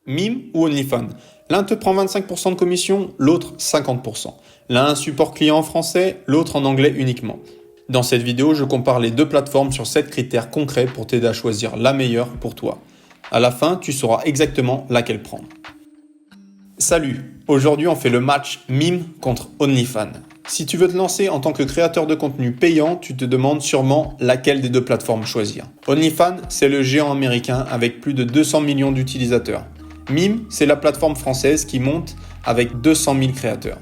Mime ou OnlyFans. L'un te prend 25% de commission, l'autre 50%. L'un a un support client en français, l'autre en anglais uniquement. Dans cette vidéo, je compare les deux plateformes sur 7 critères concrets pour t'aider à choisir la meilleure pour toi. À la fin, tu sauras exactement laquelle prendre. Salut, aujourd'hui on fait le match Mime contre OnlyFans. Si tu veux te lancer en tant que créateur de contenu payant, tu te demandes sûrement laquelle des deux plateformes choisir. OnlyFans, c'est le géant américain avec plus de 200 millions d'utilisateurs. Mime, c'est la plateforme française qui monte avec 200 000 créateurs.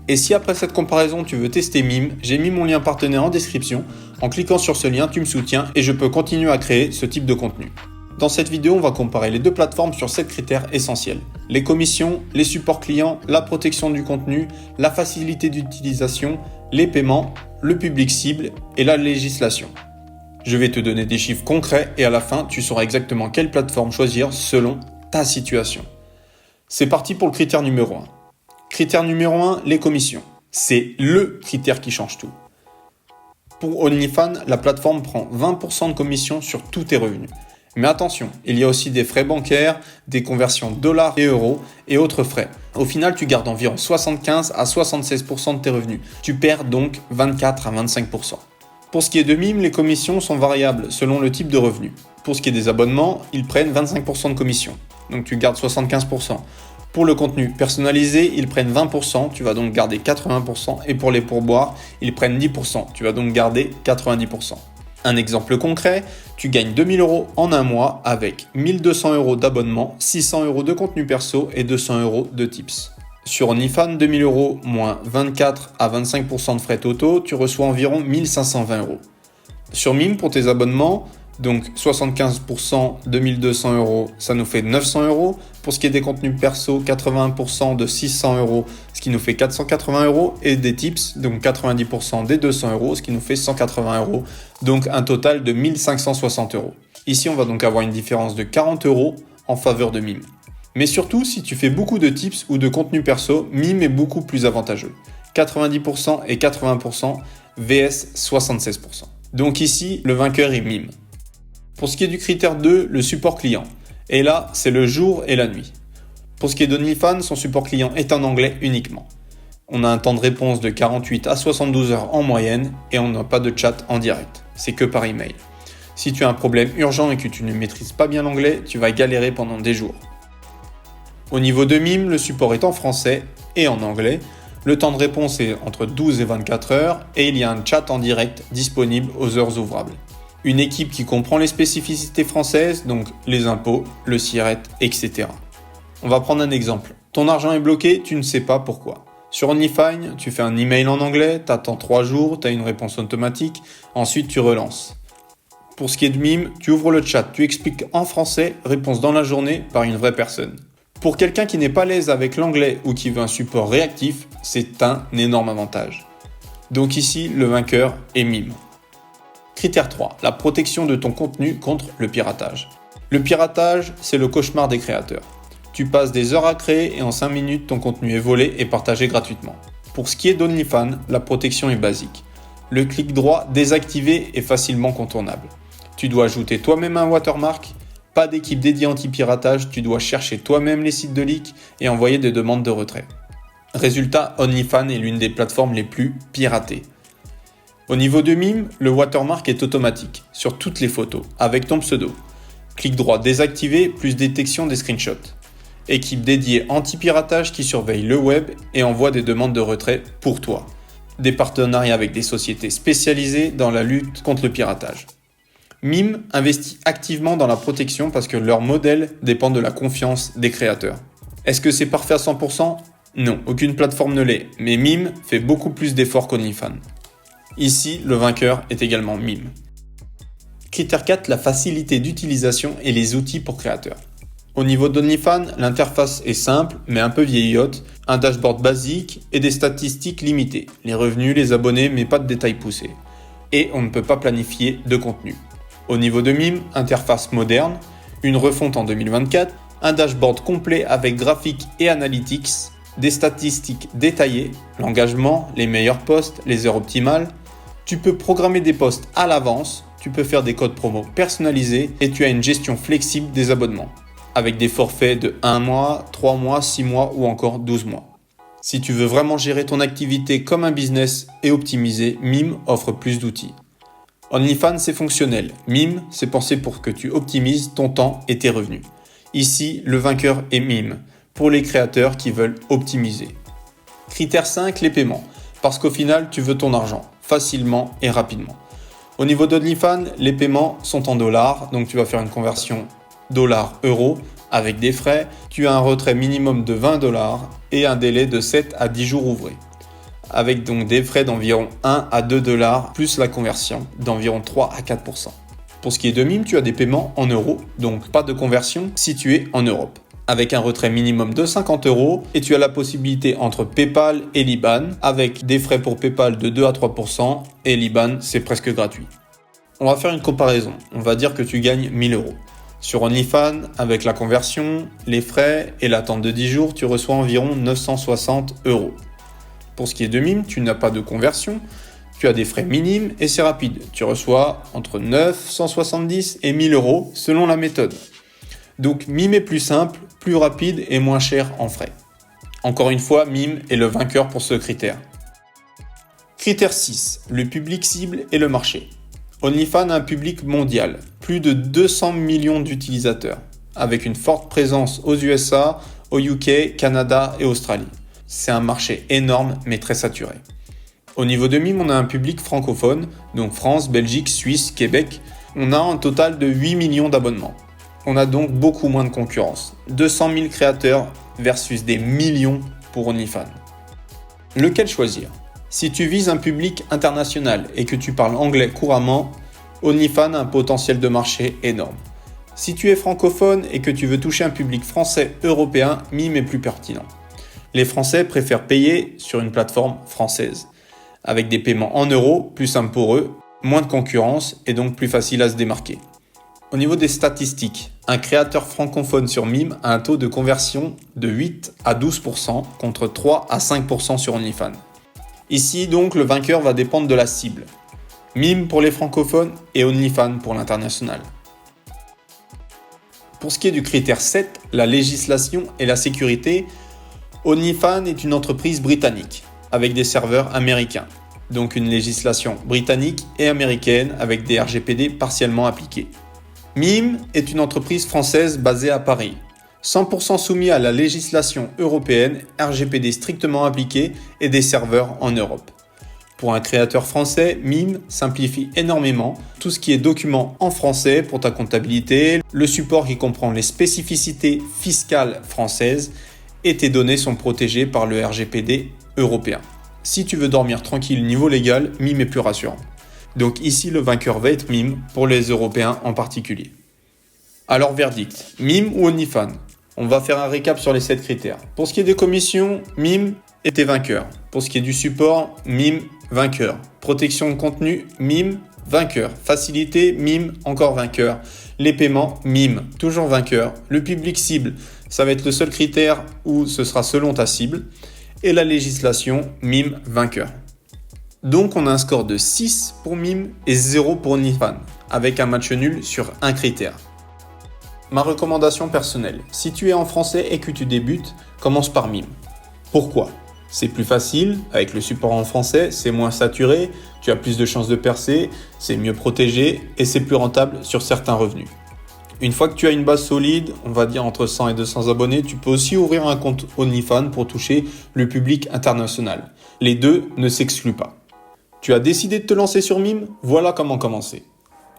Et si après cette comparaison tu veux tester Mime, j'ai mis mon lien partenaire en description. En cliquant sur ce lien, tu me soutiens et je peux continuer à créer ce type de contenu. Dans cette vidéo, on va comparer les deux plateformes sur 7 critères essentiels. Les commissions, les supports clients, la protection du contenu, la facilité d'utilisation, les paiements, le public cible et la législation. Je vais te donner des chiffres concrets et à la fin, tu sauras exactement quelle plateforme choisir selon ta situation. C'est parti pour le critère numéro 1. Critère numéro 1, les commissions. C'est le critère qui change tout. Pour OnlyFans, la plateforme prend 20% de commission sur tous tes revenus. Mais attention, il y a aussi des frais bancaires, des conversions dollars et euros et autres frais. Au final, tu gardes environ 75 à 76% de tes revenus. Tu perds donc 24 à 25%. Pour ce qui est de Mime, les commissions sont variables selon le type de revenu. Pour ce qui est des abonnements, ils prennent 25% de commission. Donc tu gardes 75%. Pour le contenu personnalisé, ils prennent 20%, tu vas donc garder 80%. Et pour les pourboires, ils prennent 10%, tu vas donc garder 90%. Un exemple concret, tu gagnes 2000 € en un mois avec 1200 € d'abonnement, 600 € de contenu perso et 200 € de tips. Sur OnlyFans, 2000 € moins 24 à 25% de frais totaux, tu reçois environ 1520 €. Sur Mime, pour tes abonnements, donc 75% de 1200 €, ça nous fait 900 €. Pour ce qui est des contenus perso, 81% de 600 €, ce qui nous fait 480 €. Et des tips, donc 90% des 200 €, ce qui nous fait 180 €. Donc un total de 1560 €. Ici, on va donc avoir une différence de 40 € en faveur de Mime. Mais surtout, si tu fais beaucoup de tips ou de contenu perso, Mime est beaucoup plus avantageux. 90% et 80% vs 76%. Donc ici, le vainqueur est Mime. Pour ce qui est du critère 2, le support client. Et là, c'est le jour et la nuit. Pour ce qui est d'OnlyFans, son support client est en anglais uniquement. On a un temps de réponse de 48 à 72 heures en moyenne et on n'a pas de chat en direct. C'est que par email. Si tu as un problème urgent et que tu ne maîtrises pas bien l'anglais, tu vas galérer pendant des jours. Au niveau de Mime, le support est en français et en anglais. Le temps de réponse est entre 12 et 24 heures et il y a un chat en direct disponible aux heures ouvrables. Une équipe qui comprend les spécificités françaises, donc les impôts, le SIRET, etc. On va prendre un exemple. Ton argent est bloqué, tu ne sais pas pourquoi. Sur OnlyFans, tu fais un email en anglais, tu attends 3 jours, tu as une réponse automatique, ensuite tu relances. Pour ce qui est de Mime, tu ouvres le chat, tu expliques en français, réponse dans la journée par une vraie personne. Pour quelqu'un qui n'est pas à l'aise avec l'anglais ou qui veut un support réactif, c'est un énorme avantage. Donc ici, le vainqueur est Mime. Critère 3, la protection de ton contenu contre le piratage. Le piratage, c'est le cauchemar des créateurs. Tu passes des heures à créer et en 5 minutes, ton contenu est volé et partagé gratuitement. Pour ce qui est d'OnlyFans, la protection est basique. Le clic droit désactivé est facilement contournable. Tu dois ajouter toi-même un watermark, pas d'équipe dédiée anti-piratage, tu dois chercher toi-même les sites de leak et envoyer des demandes de retrait. Résultat, OnlyFans est l'une des plateformes les plus piratées. Au niveau de Mime, le watermark est automatique sur toutes les photos avec ton pseudo. Clic droit désactivé plus détection des screenshots. Équipe dédiée anti-piratage qui surveille le web et envoie des demandes de retrait pour toi. Des partenariats avec des sociétés spécialisées dans la lutte contre le piratage. Mime investit activement dans la protection parce que leur modèle dépend de la confiance des créateurs. Est-ce que c'est parfait à 100%? Non, aucune plateforme ne l'est, mais Mime fait beaucoup plus d'efforts qu'OnlyFans. Ici, le vainqueur est également Mime. Critère 4, la facilité d'utilisation et les outils pour créateurs. Au niveau d'OnlyFans, l'interface est simple mais un peu vieillotte, un dashboard basique et des statistiques limitées. Les revenus, les abonnés mais pas de détails poussés. Et on ne peut pas planifier de contenu. Au niveau de Mime, interface moderne, une refonte en 2024, un dashboard complet avec graphiques et analytics, des statistiques détaillées, l'engagement, les meilleurs posts, les heures optimales. Tu peux programmer des posts à l'avance, tu peux faire des codes promo personnalisés et tu as une gestion flexible des abonnements. avec des forfaits de 1 mois, 3 mois, 6 mois ou encore 12 mois. Si tu veux vraiment gérer ton activité comme un business et optimiser, Mime offre plus d'outils. OnlyFans, c'est fonctionnel. Mime, c'est pensé pour que tu optimises ton temps et tes revenus. Ici, le vainqueur est Mime, pour les créateurs qui veulent optimiser. Critère 5, les paiements. Parce qu'au final, tu veux ton argent, facilement et rapidement. Au niveau d'OnlyFans, les paiements sont en dollars, donc tu vas faire une conversion $-euro avec des frais. Tu as un retrait minimum de $20 et un délai de 7 à 10 jours ouvrés. Avec donc des frais d'environ 1 à $2 plus la conversion d'environ 3 à 4%. Pour ce qui est de Mime, tu as des paiements en euros, donc pas de conversion si tu es en Europe. Avec un retrait minimum de 50 € et tu as la possibilité entre PayPal et Liban avec des frais pour PayPal de 2 à 3% et Liban c'est presque gratuit. On va faire une comparaison, on va dire que tu gagnes 1000 €. Sur OnlyFans, avec la conversion, les frais et l'attente de 10 jours, tu reçois environ 960 €. Pour ce qui est de Mime, tu n'as pas de conversion, tu as des frais minimes et c'est rapide. Tu reçois entre 970 et 1000 € selon la méthode. Donc Mime est plus simple, plus rapide et moins cher en frais. Encore une fois, Mime est le vainqueur pour ce critère. Critère 6, le public cible et le marché. OnlyFans a un public mondial, plus de 200 millions d'utilisateurs, avec une forte présence aux USA, au UK, Canada et Australie. C'est un marché énorme mais très saturé. Au niveau de Mime, on a un public francophone, donc France, Belgique, Suisse, Québec. On a un total de 8 millions d'abonnements. On a donc beaucoup moins de concurrence. 200 000 créateurs versus des millions pour OnlyFans. Lequel choisir ? Si tu vises un public international et que tu parles anglais couramment, OnlyFans a un potentiel de marché énorme. Si tu es francophone et que tu veux toucher un public français européen, Mime est plus pertinent. Les Français préfèrent payer sur une plateforme française, avec des paiements en euros, plus simple pour eux, moins de concurrence et donc plus facile à se démarquer. Au niveau des statistiques, un créateur francophone sur Mime a un taux de conversion de 8 à 12% contre 3 à 5% sur OnlyFans. Ici donc le vainqueur va dépendre de la cible. Mime pour les francophones et OnlyFans pour l'international. Pour ce qui est du critère 7, la législation et la sécurité, OnlyFans est une entreprise britannique avec des serveurs américains, donc une législation britannique et américaine avec des RGPD partiellement appliqués. Mime est une entreprise française basée à Paris, 100% soumis à la législation européenne, RGPD strictement appliquée et des serveurs en Europe. Pour un créateur français, Mime simplifie énormément tout ce qui est documents en français pour ta comptabilité, le support qui comprend les spécificités fiscales françaises et tes données sont protégées par le RGPD européen. Si tu veux dormir tranquille niveau légal, Mime est plus rassurant. Donc ici, le vainqueur va être Mime pour les Européens en particulier. Alors verdict, Mime ou OnlyFans ? On va faire un récap sur les 7 critères. Pour ce qui est des commissions, Mime était vainqueur. Pour ce qui est du support, Mime, vainqueur. Protection de contenu, Mime, vainqueur. Facilité, Mime, encore vainqueur. Les paiements, Mime, toujours vainqueur. Le public cible, ça va être le seul critère où ce sera selon ta cible. Et la législation, Mime, vainqueur. Donc on a un score de 6 pour Mime et 0 pour OnlyFans, avec un match nul sur un critère. Ma recommandation personnelle, si tu es en français et que tu débutes, commence par Mime. Pourquoi ? C'est plus facile, avec le support en français, c'est moins saturé, tu as plus de chances de percer, c'est mieux protégé et c'est plus rentable sur certains revenus. Une fois que tu as une base solide, on va dire entre 100 et 200 abonnés, tu peux aussi ouvrir un compte OnlyFans pour toucher le public international. Les deux ne s'excluent pas. Tu as décidé de te lancer sur Mime ? Voilà comment commencer.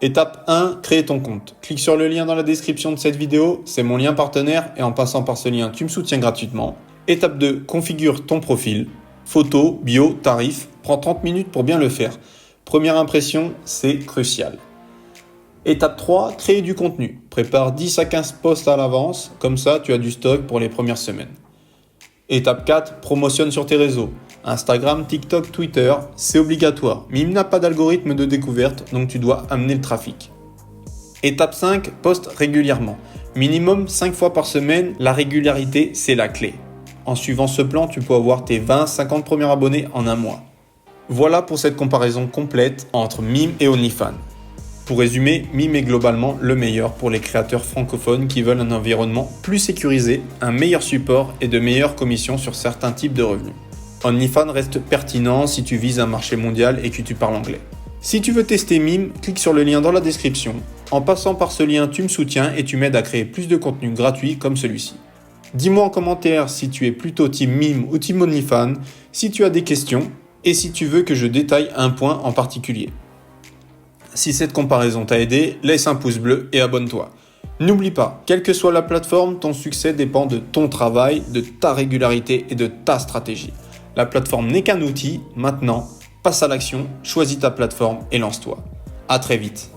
Étape 1, créer ton compte. Clique sur le lien dans la description de cette vidéo, c'est mon lien partenaire et en passant par ce lien, tu me soutiens gratuitement. Étape 2, configure ton profil. Photo, bio, tarif, prends 30 minutes pour bien le faire. Première impression, c'est crucial. Étape 3, créer du contenu. Prépare 10 à 15 posts à l'avance, comme ça tu as du stock pour les premières semaines. Étape 4, promotionne sur tes réseaux. Instagram, TikTok, Twitter, c'est obligatoire. Mime n'a pas d'algorithme de découverte, donc tu dois amener le trafic. Étape 5, poste régulièrement. Minimum 5 fois par semaine, la régularité, c'est la clé. En suivant ce plan, tu peux avoir tes 20-50 premiers abonnés en un mois. Voilà pour cette comparaison complète entre Mime et OnlyFans. Pour résumer, Mime est globalement le meilleur pour les créateurs francophones qui veulent un environnement plus sécurisé, un meilleur support et de meilleures commissions sur certains types de revenus. OnlyFans reste pertinent si tu vises un marché mondial et que tu parles anglais. Si tu veux tester Mime, clique sur le lien dans la description. En passant par ce lien, tu me soutiens et tu m'aides à créer plus de contenu gratuit comme celui-ci. Dis-moi en commentaire si tu es plutôt team Mime ou team OnlyFans, si tu as des questions et si tu veux que je détaille un point en particulier. Si cette comparaison t'a aidé, laisse un pouce bleu et abonne-toi. N'oublie pas, quelle que soit la plateforme, ton succès dépend de ton travail, de ta régularité et de ta stratégie. La plateforme n'est qu'un outil, maintenant, passe à l'action, choisis ta plateforme et lance-toi. À très vite.